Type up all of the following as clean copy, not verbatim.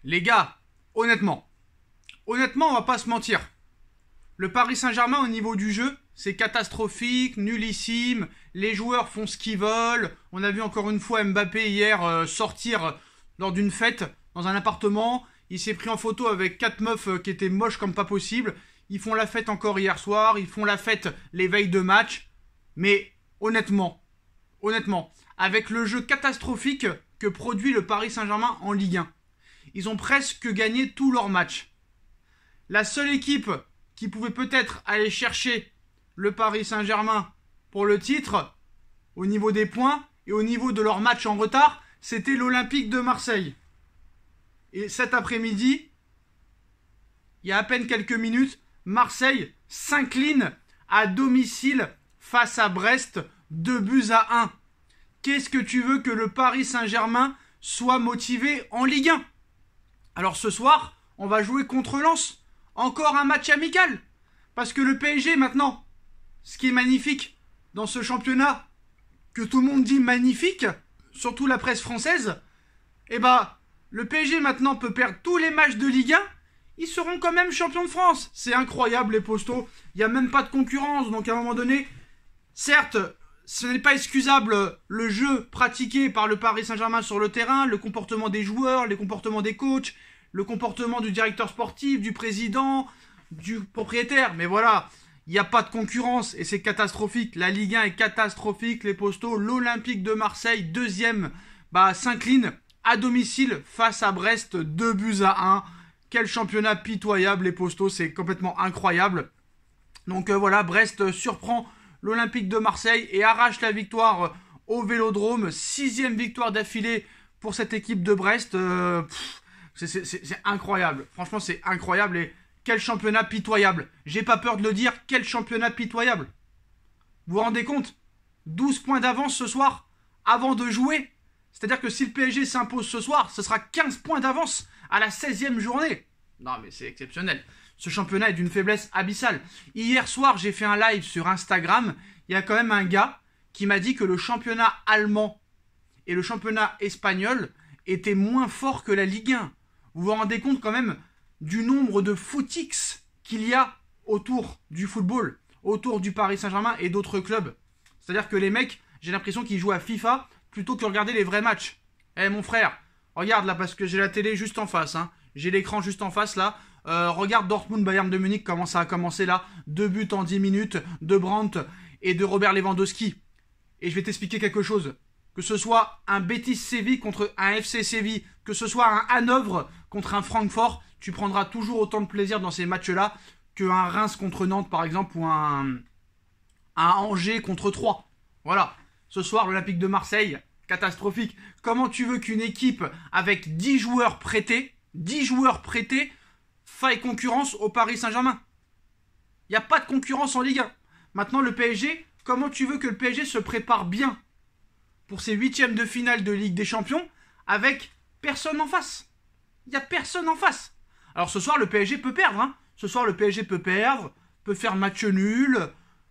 Les gars, honnêtement, on va pas se mentir. Le Paris Saint-Germain au niveau du jeu, c'est catastrophique, nullissime. Les joueurs font ce qu'ils veulent. On a vu encore une fois Mbappé hier sortir lors d'une fête dans un appartement. Il s'est pris en photo avec 4 meufs qui étaient moches comme pas possible. Ils font la fête encore hier soir. Ils font la fête les veilles de match. Mais honnêtement, avec le jeu catastrophique que produit le Paris Saint-Germain en Ligue 1, ils ont presque gagné tous leurs matchs. La seule équipe qui pouvait peut-être aller chercher le Paris Saint-Germain pour le titre, au niveau des points et au niveau de leur match en retard, c'était l'Olympique de Marseille. Et cet après-midi, il y a à peine quelques minutes, Marseille s'incline à domicile face à Brest, 2-1. Qu'est-ce que tu veux que le Paris Saint-Germain soit motivé en Ligue 1? Alors ce soir, on va jouer contre Lens. Encore un match amical. Parce que le PSG maintenant, ce qui est magnifique dans ce championnat, que tout le monde dit magnifique, surtout la presse française, le PSG maintenant peut perdre tous les matchs de Ligue 1, ils seront quand même champions de France. C'est incroyable les postos, il n'y a même pas de concurrence, donc à un moment donné, certes, ce n'est pas excusable le jeu pratiqué par le Paris Saint-Germain sur le terrain, le comportement des joueurs, les comportements des coachs, le comportement du directeur sportif, du président, du propriétaire. Mais voilà, il n'y a pas de concurrence et c'est catastrophique. La Ligue 1 est catastrophique, les postos. L'Olympique de Marseille, deuxième, s'incline à domicile face à Brest, 2-1. Quel championnat pitoyable, les postos, c'est complètement incroyable. Donc voilà, Brest surprend l'Olympique de Marseille et arrache la victoire au Vélodrome. 6e victoire d'affilée pour cette équipe de Brest. C'est incroyable. Franchement, c'est incroyable. Et quel championnat pitoyable. J'ai pas peur de le dire. Quel championnat pitoyable. Vous vous rendez compte? 12 points d'avance ce soir avant de jouer. C'est-à-dire que si le PSG s'impose ce soir, ce sera 15 points d'avance à la 16e journée. Non, mais c'est exceptionnel. Ce championnat est d'une faiblesse abyssale. Hier soir, j'ai fait un live sur Instagram. Il y a quand même un gars qui m'a dit que le championnat allemand et le championnat espagnol étaient moins forts que la Ligue 1. Vous vous rendez compte quand même du nombre de footix qu'il y a autour du football, autour du Paris Saint-Germain et d'autres clubs. C'est-à-dire que les mecs, j'ai l'impression qu'ils jouent à FIFA plutôt que regarder les vrais matchs. Eh mon frère, regarde là parce que j'ai la télé juste en face. J'ai l'écran juste en face là. Regarde Dortmund-Bayern de Munich, comment ça a commencé là. 2 buts en 10 minutes de Brandt et de Robert Lewandowski. Et je vais t'expliquer quelque chose. Que ce soit un Betis Séville contre un FC Séville, que ce soit un Hanovre contre un Francfort, tu prendras toujours autant de plaisir dans ces matchs-là qu'un Reims contre Nantes par exemple ou un Angers contre Troyes. Voilà. Ce soir, l'Olympique de Marseille, catastrophique. Comment tu veux qu'une équipe avec 10 joueurs prêtés, faille concurrence au Paris Saint-Germain? Il n'y a pas de concurrence en Ligue 1. Maintenant, le PSG, comment tu veux que le PSG se prépare bien pour ses 8e de finale de Ligue des Champions avec personne en face? Il n'y a personne en face. Alors ce soir, le PSG peut perdre. Ce soir, le PSG peut perdre, peut faire match nul,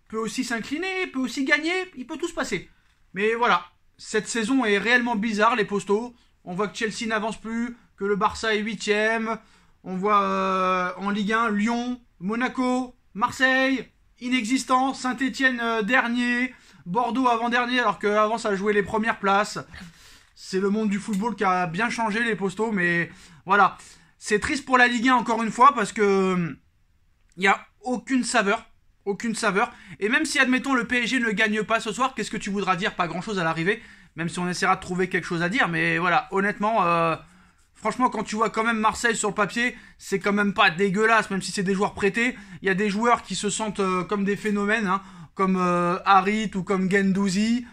peut aussi s'incliner, peut aussi gagner. Il peut tout se passer. Mais voilà, cette saison est réellement bizarre, les postos. On voit que Chelsea n'avance plus, que le Barça est 8e. On voit en Ligue 1, Lyon, Monaco, Marseille, inexistant, Saint-Etienne dernier, Bordeaux avant-dernier, alors qu'avant ça jouait les premières places. C'est le monde du football qui a bien changé, les postos, mais voilà. C'est triste pour la Ligue 1 encore une fois, parce que il n'y a aucune saveur. Et même si, admettons, le PSG ne gagne pas ce soir, qu'est-ce que tu voudras dire? Pas grand-chose à l'arrivée, même si on essaiera de trouver quelque chose à dire, mais voilà, honnêtement... Franchement, quand tu vois quand même Marseille sur le papier, c'est quand même pas dégueulasse, même si c'est des joueurs prêtés. Il y a des joueurs qui se sentent comme des phénomènes, comme Harit ou comme Guendouzi.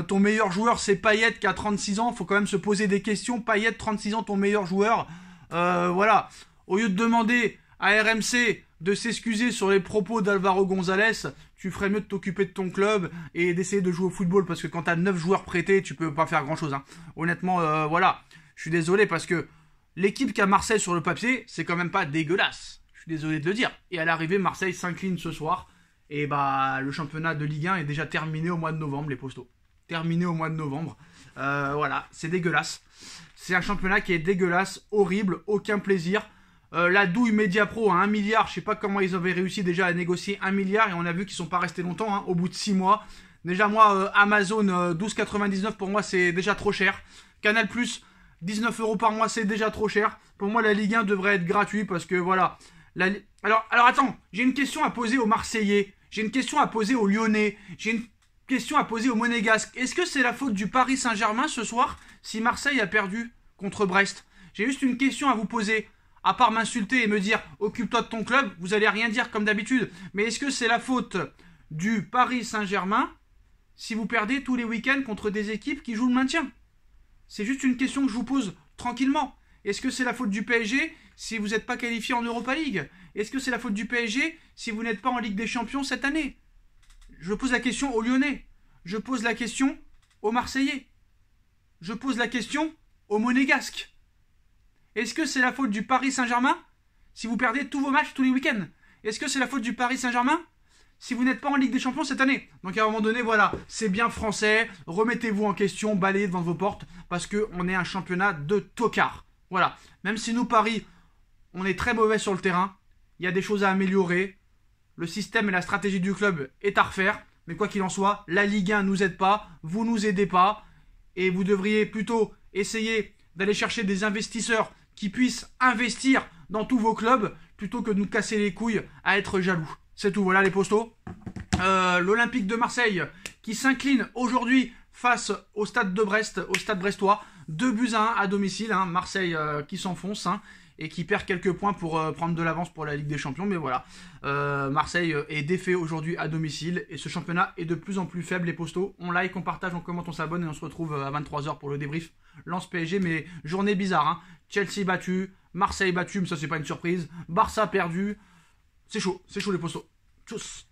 Ton meilleur joueur, c'est Payet qui a 36 ans. Faut quand même se poser des questions. Payet, 36 ans, ton meilleur joueur. Voilà. Au lieu de demander à RMC de s'excuser sur les propos d'Alvaro González, tu ferais mieux de t'occuper de ton club et d'essayer de jouer au football. Parce que quand t'as 9 joueurs prêtés, tu peux pas faire grand-chose. Honnêtement, voilà. Je suis désolé parce que l'équipe qu'a Marseille sur le papier, c'est quand même pas dégueulasse. Je suis désolé de le dire. Et à l'arrivée, Marseille s'incline ce soir. Et le championnat de Ligue 1 est déjà terminé au mois de novembre, les postos. terminé au mois de novembre. Voilà, c'est dégueulasse. C'est un championnat qui est dégueulasse, horrible, aucun plaisir. La douille Mediapro à 1 milliard, je sais pas comment ils avaient réussi déjà à négocier 1 milliard et on a vu qu'ils sont pas restés longtemps, hein, au bout de 6 mois. Déjà moi, Amazon 12,99 pour moi c'est déjà trop cher. Canal+, 19 € par mois c'est déjà trop cher. Pour moi la Ligue 1 devrait être gratuite parce que voilà. Alors attends, j'ai une question à poser aux Marseillais, j'ai une question à poser aux Lyonnais, j'ai une question à poser aux Monégasques. Est-ce que c'est la faute du Paris Saint-Germain ce soir si Marseille a perdu contre Brest? J'ai juste une question à vous poser. À part m'insulter et me dire « Occupe-toi de ton club », vous allez rien dire comme d'habitude. Mais est-ce que c'est la faute du Paris Saint-Germain si vous perdez tous les week-ends contre des équipes qui jouent le maintien? C'est juste une question que je vous pose tranquillement. Est-ce que c'est la faute du PSG si vous n'êtes pas qualifié en Europa League? Est-ce que c'est la faute du PSG si vous n'êtes pas en Ligue des Champions cette année? Je pose la question aux Lyonnais. Je pose la question aux Marseillais. Je pose la question aux Monégasques. Est-ce que c'est la faute du Paris Saint-Germain si vous perdez tous vos matchs tous les week-ends? Est-ce que c'est la faute du Paris Saint-Germain si vous n'êtes pas en Ligue des Champions cette année? Donc à un moment donné, voilà, c'est bien français, remettez-vous en question, balayez devant vos portes, parce qu'on est un championnat de tocards. Voilà, même si nous, Paris, on est très mauvais sur le terrain, il y a des choses à améliorer, le système et la stratégie du club est à refaire, mais quoi qu'il en soit, la Ligue 1 ne nous aide pas, vous ne nous aidez pas, et vous devriez plutôt essayer d'aller chercher des investisseurs qui puissent investir dans tous vos clubs plutôt que de nous casser les couilles à être jaloux. C'est tout, voilà les postos. L'Olympique de Marseille qui s'incline aujourd'hui face au stade de Brest, au stade brestois. 2-1 à domicile, hein. Marseille qui s'enfonce et qui perd quelques points pour prendre de l'avance pour la Ligue des Champions. Mais voilà, Marseille est défait aujourd'hui à domicile et ce championnat est de plus en plus faible. Les postos, on like, on partage, on commente, on s'abonne et on se retrouve à 23 h pour le débrief Lens PSG. Mais journée bizarre, hein. Chelsea battu, Marseille battu, mais ça c'est pas une surprise. Barça perdu. C'est chaud les postos. Tchuss.